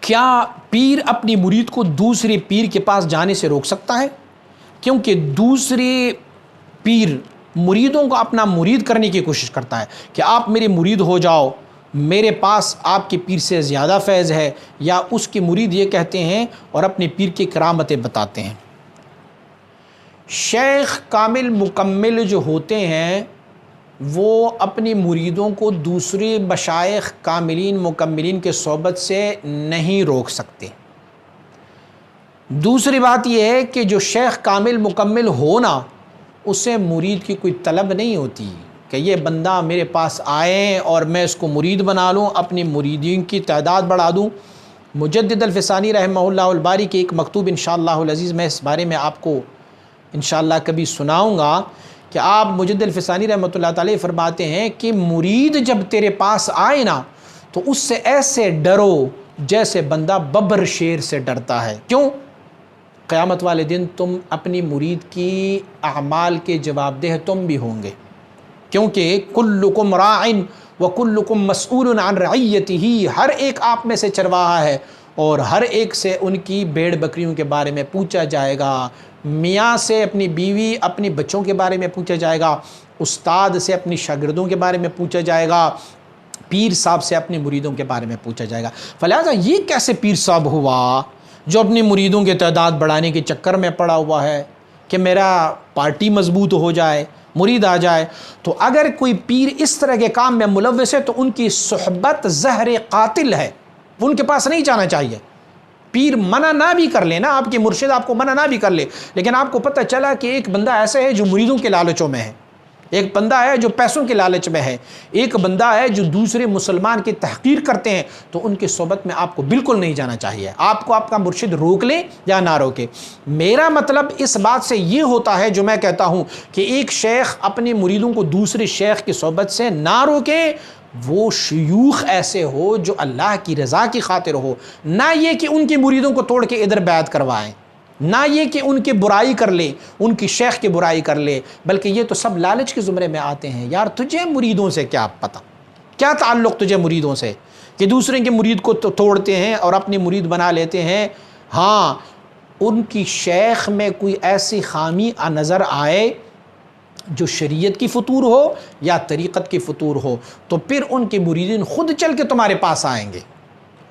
کیا پیر اپنی مرید کو دوسرے پیر کے پاس جانے سے روک سکتا ہے؟ کیونکہ دوسرے پیر مریدوں کو اپنا مرید کرنے کی کوشش کرتا ہے کہ آپ میرے مرید ہو جاؤ، میرے پاس آپ کے پیر سے زیادہ فیض ہے، یا اس کے مرید یہ کہتے ہیں اور اپنے پیر کی کرامتیں بتاتے ہیں۔ شیخ کامل مکمل جو ہوتے ہیں وہ اپنی مریدوں کو دوسرے مشائخ کاملین مکملین کے صحبت سے نہیں روک سکتے۔ دوسری بات یہ ہے کہ جو شیخ کامل مکمل ہونا، اسے مرید کی کوئی طلب نہیں ہوتی کہ یہ بندہ میرے پاس آئے اور میں اس کو مرید بنا لوں، اپنی مریدین کی تعداد بڑھا دوں۔ مجدد الفسانی رحمہ اللہ الباری کے ایک مکتوب انشاءاللہ العزیز میں اس بارے میں آپ کو انشاءاللہ کبھی سناؤں گا کہ آپ مجدد الفسانی رحمۃ اللہ تعالی فرماتے ہیں کہ مرید جب تیرے پاس آئے نا تو اس سے ایسے ڈرو جیسے بندہ ببر شیر سے ڈرتا ہے۔ کیوں؟ قیامت والے دن تم اپنی مرید کی اعمال کے جواب دہ تم بھی ہوں گے، کیونکہ کلکم راعن وکلکم مسئول عن رعیتہ، ہر ایک آپ میں سے چرواہا ہے اور ہر ایک سے ان کی بھیڑ بکریوں کے بارے میں پوچھا جائے گا۔ میاں سے اپنی بیوی اپنی بچوں کے بارے میں پوچھا جائے گا، استاد سے اپنی شاگردوں کے بارے میں پوچھا جائے گا، پیر صاحب سے اپنی مریدوں کے بارے میں پوچھا جائے گا۔ فلہذا یہ کیسے پیر صاحب ہوا جو اپنی مریدوں کی تعداد بڑھانے کے چکر میں پڑا ہوا ہے کہ میرا پارٹی مضبوط ہو جائے، مرید آ جائے؟ تو اگر کوئی پیر اس طرح کے کام میں ملوث ہے تو ان کی صحبت زہر قاتل ہے، ان کے پاس نہیں جانا چاہیے۔ پیر منع نہ بھی کر لے نا، آپ کے مرشد آپ کو منع نہ بھی کر لے، لیکن آپ کو پتہ چلا کہ ایک بندہ ایسا ہے جو مریدوں کے لالچوں میں ہے، ایک بندہ ہے جو پیسوں کے لالچ میں ہے، ایک بندہ ہے جو دوسرے مسلمان کی تحقیر کرتے ہیں، تو ان کی صحبت میں آپ کو بالکل نہیں جانا چاہیے۔ آپ کو آپ کا مرشد روک لے یا نہ روکے، میرا مطلب اس بات سے یہ ہوتا ہے جو میں کہتا ہوں کہ ایک شیخ اپنے مریدوں کو دوسرے شیخ کی صحبت سے نہ روکے، وہ شیوخ ایسے ہو جو اللہ کی رضا کی خاطر ہو، نہ یہ کہ ان کی مریدوں کو توڑ کے ادھر بیعت کروائیں، نہ یہ کہ ان کی برائی کر لے، ان کی شیخ کی برائی کر لے، بلکہ یہ تو سب لالچ کے زمرے میں آتے ہیں۔ یار تجھے مریدوں سے کیا پتہ، کیا تعلق تجھے مریدوں سے کہ دوسرے کے مرید کو توڑتے ہیں اور اپنی مرید بنا لیتے ہیں؟ ہاں، ان کی شیخ میں کوئی ایسی خامی نظر آئے جو شریعت کی فطور ہو یا طریقت کی فطور ہو، تو پھر ان کے مریدین خود چل کے تمہارے پاس آئیں گے،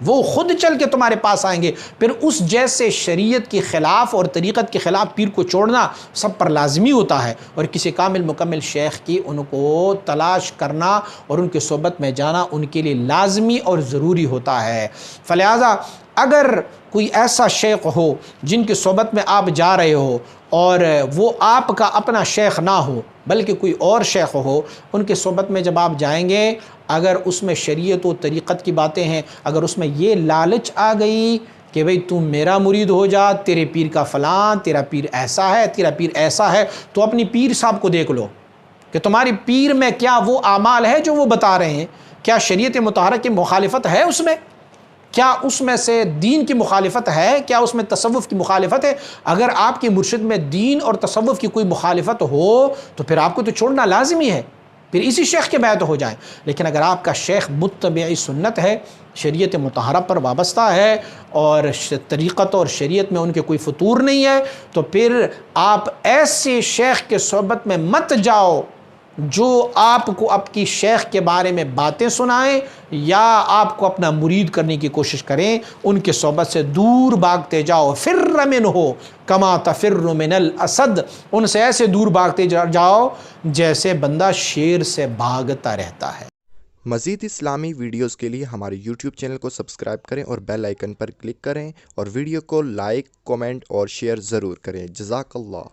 وہ خود چل کے تمہارے پاس آئیں گے۔ پھر اس جیسے شریعت کے خلاف اور طریقت کے خلاف پیر کو چھوڑنا سب پر لازمی ہوتا ہے، اور کسی کامل مکمل شیخ کی ان کو تلاش کرنا اور ان کے صحبت میں جانا ان کے لیے لازمی اور ضروری ہوتا ہے۔ فلہذا اگر کوئی ایسا شیخ ہو جن کی صحبت میں آپ جا رہے ہو اور وہ آپ کا اپنا شیخ نہ ہو بلکہ کوئی اور شیخ ہو، ان کے صحبت میں جب آپ جائیں گے، اگر اس میں شریعت و طریقت کی باتیں ہیں، اگر اس میں یہ لالچ آ گئی کہ بھئی تم میرا مرید ہو جا، تیرے پیر کا فلاں، تیرا پیر ایسا ہے، تیرا پیر ایسا ہے، تو اپنی پیر صاحب کو دیکھ لو کہ تمہاری پیر میں کیا وہ اعمال ہے جو وہ بتا رہے ہیں، کیا شریعت مطہرہ کی مخالفت ہے اس میں، کیا اس میں سے دین کی مخالفت ہے، کیا اس میں تصوف کی مخالفت ہے؟ اگر آپ کے مرشد میں دین اور تصوف کی کوئی مخالفت ہو تو پھر آپ کو تو چھوڑنا لازمی ہے، پھر اسی شیخ کے بیعت ہو جائیں۔ لیکن اگر آپ کا شیخ متبع سنت ہے، شریعت مطہرہ پر وابستہ ہے اور طریقت اور شریعت میں ان کے کوئی فطور نہیں ہے، تو پھر آپ ایسے شیخ کے صحبت میں مت جاؤ جو آپ کو آپ کی شیخ کے بارے میں باتیں سنائیں یا آپ کو اپنا مرید کرنے کی کوشش کریں۔ ان کے صحبت سے دور بھاگتے جاؤ، فر منہ کما تفر من الاسد، ان سے ایسے دور بھاگتے جاؤ جیسے بندہ شیر سے بھاگتا رہتا ہے۔ مزید اسلامی ویڈیوز کے لیے ہمارے YouTube چینل کو سبسکرائب کریں اور بیل آئیکن پر کلک کریں، اور ویڈیو کو لائک، کومنٹ اور شیئر ضرور کریں۔ جزاک اللہ۔